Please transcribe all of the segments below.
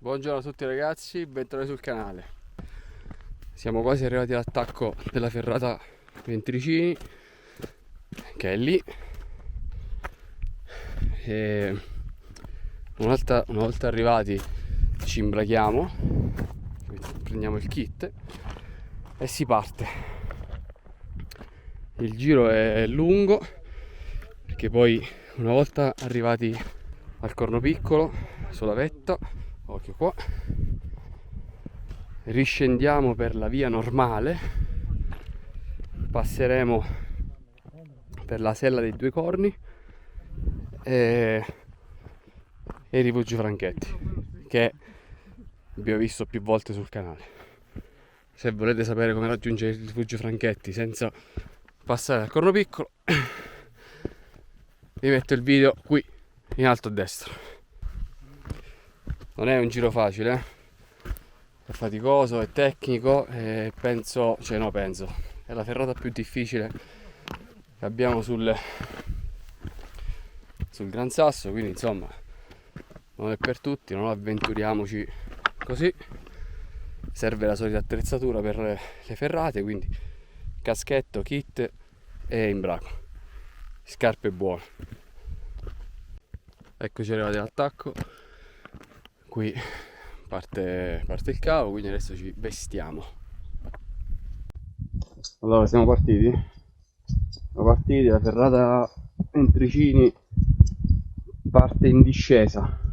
Buongiorno a tutti ragazzi, bentornati sul canale. Siamo quasi arrivati all'attacco della ferrata Ventricini, che è lì. E una volta arrivati ci imbrachiamo, prendiamo il kit e si parte. Il giro è lungo perché poi una volta arrivati al Corno Piccolo, sulla vetta, occhio qua, riscendiamo per la via normale, passeremo per la sella dei Due Corni e il Rifugio Franchetti, che abbiamo visto più volte sul canale. Se volete sapere come raggiungere il Rifugio Franchetti senza passare al Corno Piccolo, vi metto il video qui in alto a destra. Non è un giro facile, è faticoso, è tecnico e penso, è la ferrata più difficile che abbiamo sul Gran Sasso, quindi insomma non è per tutti, non avventuriamoci così. Serve la solita attrezzatura per le ferrate, quindi caschetto, kit e imbraco, scarpe buone. Eccoci arrivati all'attacco, qui parte il cavo, quindi adesso ci vestiamo. Allora siamo partiti, la ferrata Ventricini parte in discesa.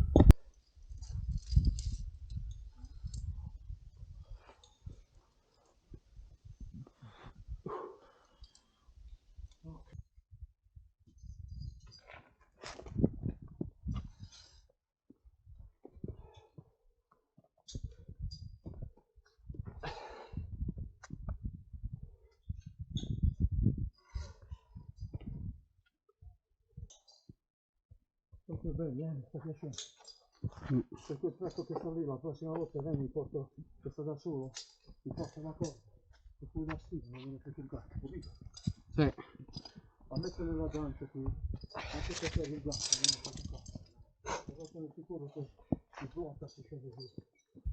Molto bene, mi sta piacendo. Per quel tratto che sto lì, la prossima volta vieni, mi porto, che sto da solo, mi porto una cosa, e poi una sfida, non viene più sul gatto, capito? Sì. A mettere la guancia qui, anche se c'è il gatto, non viene più sul gatto. Però sono sicuro che si blocca se scende qui.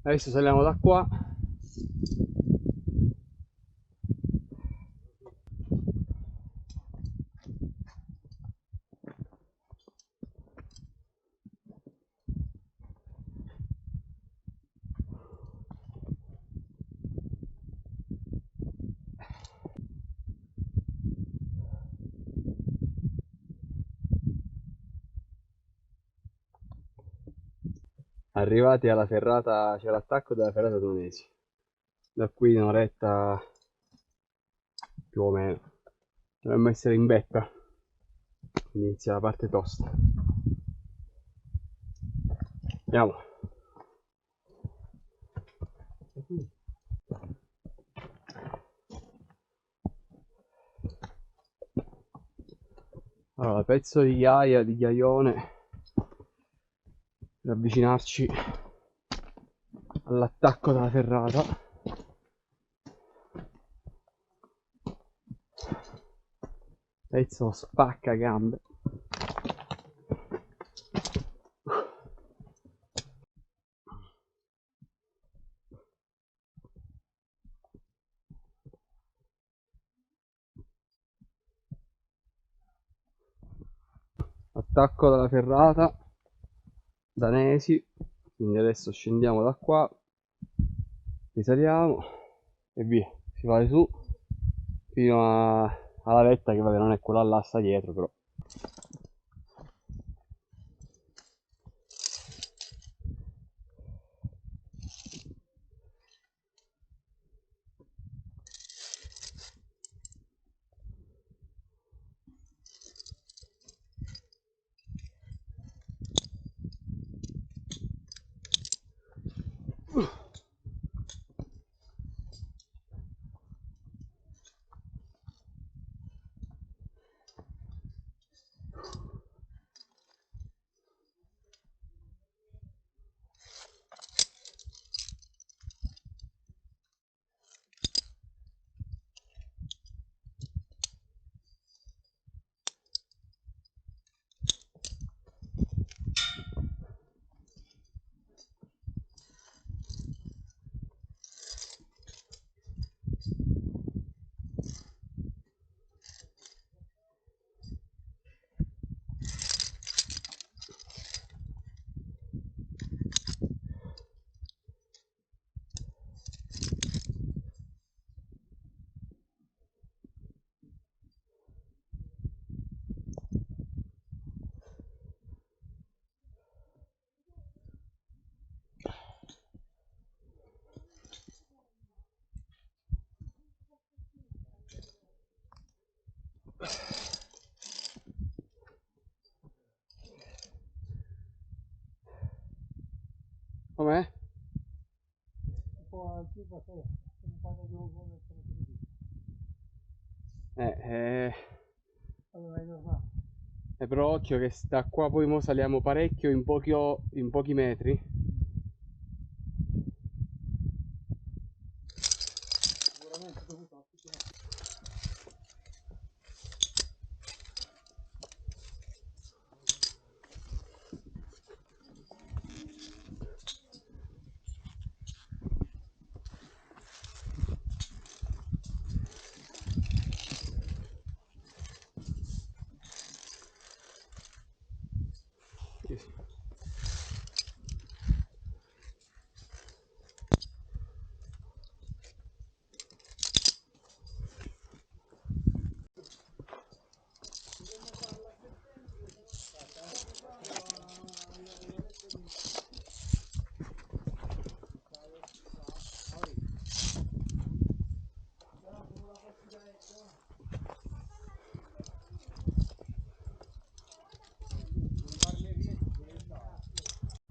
Adesso saliamo da qua. Arrivati alla ferrata, c'è l'attacco della ferrata Tonesi. Da qui un'oretta più o meno. Dovremmo essere in vetta. Inizia la parte tosta. Andiamo. Allora, pezzo di ghiaia, di ghiaione, per avvicinarci all'attacco della ferrata. Pezzo spacca gambe. Attacco della ferrata Danesi, quindi adesso scendiamo da qua, risaliamo e via, si va su fino alla vetta, che vabbè non è quella là, sta dietro però. Com'è? Un po' antica, se un paio di uova mettono così. Allora è normale. Però occhio che sta qua, poi mo saliamo parecchio in pochi metri. Sicuramente dovuto a tutto.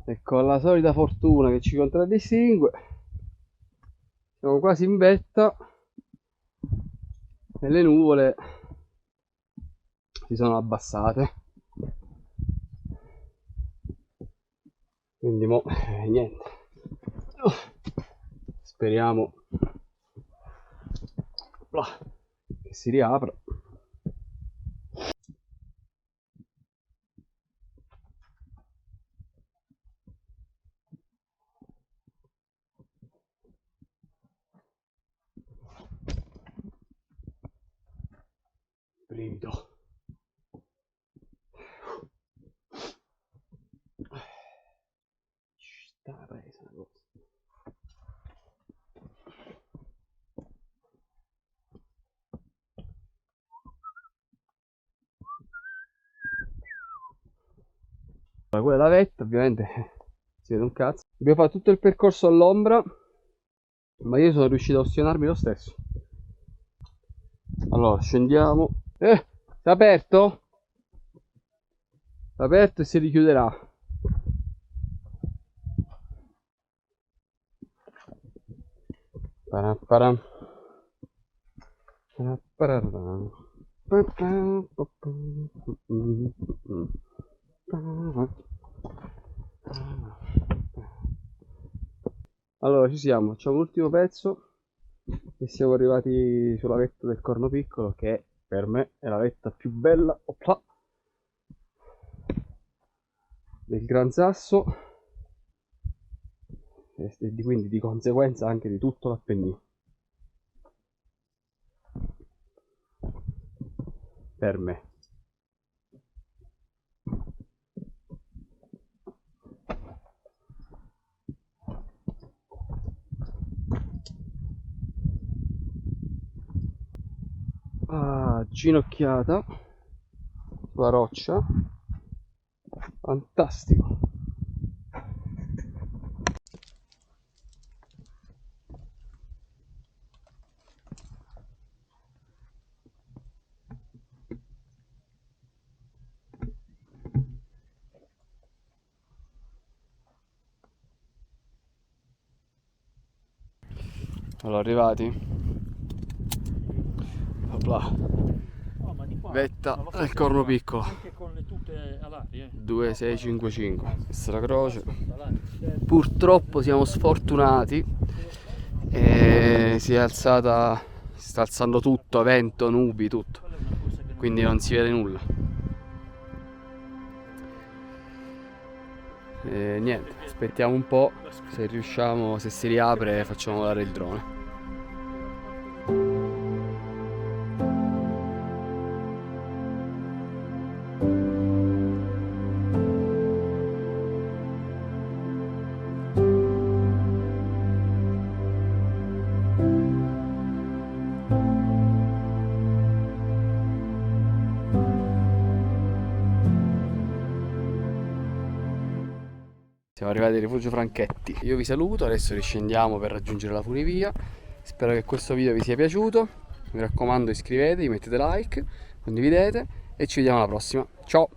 E con la solita fortuna che ci contraddistingue, siamo quasi in vetta e le nuvole si sono abbassate. Quindi mo niente. Speriamo che si riapra. Brivido. Sta presa una cosa. Quella è la vetta, ovviamente si vede un cazzo. Abbiamo fatto tutto il percorso all'ombra, ma io sono riuscito a ostinarmi lo stesso. Allora scendiamo. È aperto? È aperto e si richiuderà. Paraparam. Paraparam. Allora ci siamo, facciamo l'ultimo pezzo e siamo arrivati sulla vetta del Corno Piccolo, che per me è la vetta più bella del Gran Sasso e quindi di conseguenza anche di tutto l'Appennino. Per me. Ginocchiata sulla roccia, fantastico. Allora arrivati. Vetta del Corno Piccolo. Anche con le tute all'aria. 2655. Questa è la croce. Purtroppo siamo sfortunati. Si sta alzando tutto, vento, nubi, tutto. Quindi non si vede nulla. Niente, aspettiamo un po'. Se riusciamo, se si riapre, facciamo volare il drone. Siamo arrivati al rifugio Franchetti. Io vi saluto, adesso riscendiamo per raggiungere la funivia. Spero che questo video vi sia piaciuto. Mi raccomando, iscrivetevi, mettete like, condividete e ci vediamo alla prossima. Ciao!